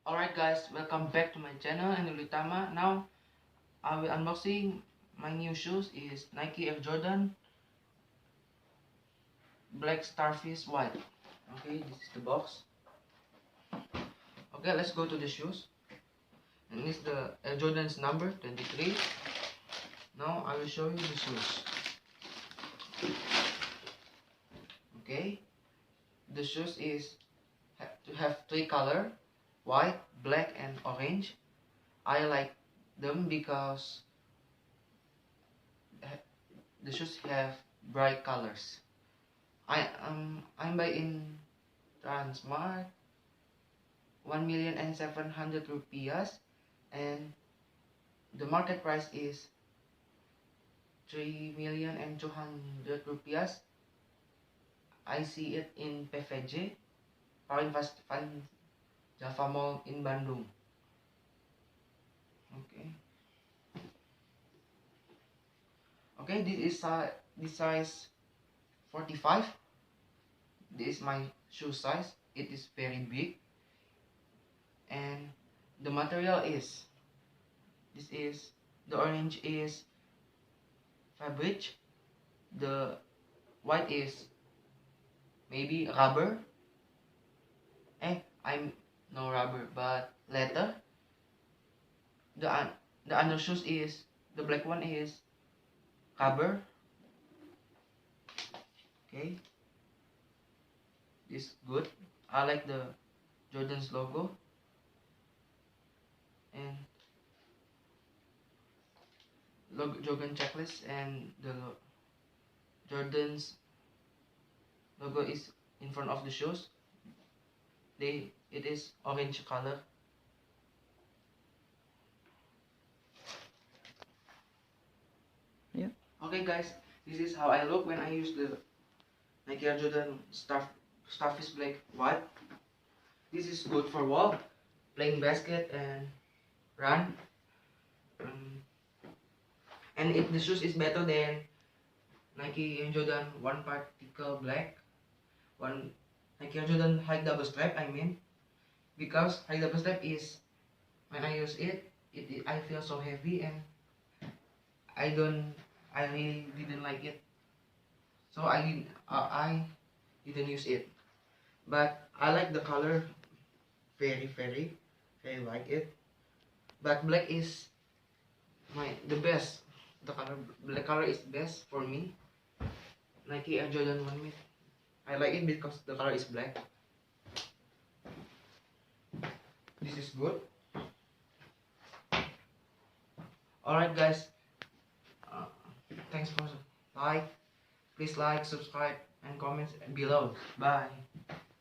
Alright guys, welcome back to my channel and Ulitama. Now I will unboxing my new shoes is Nike Air Jordan Black Starfish-WHITE. Okay, this is the box. Okay, let's go to the shoes. And this is the Air Jordan's number 23. Now I will show you the shoes. Okay, the shoes is to have three color: white, black, and orange. I like them because the shoes have bright colors. I'm buying Transmart 1,700,000 rupiahs, and the market price is 3,200,000 rupiahs. I see it in PVJ, Paling Fast Fun Java Mall in Bandung. Okay, this size 45. This is my shoe size. It is very big, and the material is the orange is fabric, the white is maybe rubber. I'm no rubber but leather. The undershoes is the black one is rubber. Okay, this is good. I like the Jordan's logo, and Jordan checklist, and the Jordan's logo is in front of the shoes. It is orange color. Yeah. Okay guys, this is how I look when I use the Nike Air Jordan Starfish-WHITE. This is good for walk, playing basket, and run. And the shoes is better than Nike Air Jordan One Particle Black. Nike Air Jordan High Double Strap, I mean, because High Double Strap is, when I use it I feel so heavy, and I really didn't like it, so I didn't use it. But I like the color, very like it. But black is the best. Black color is best for me. Nike Air Jordan 1 Mid. I like it because the color is black. This is good. Alright guys, thanks for please like, subscribe, and comment below. Bye.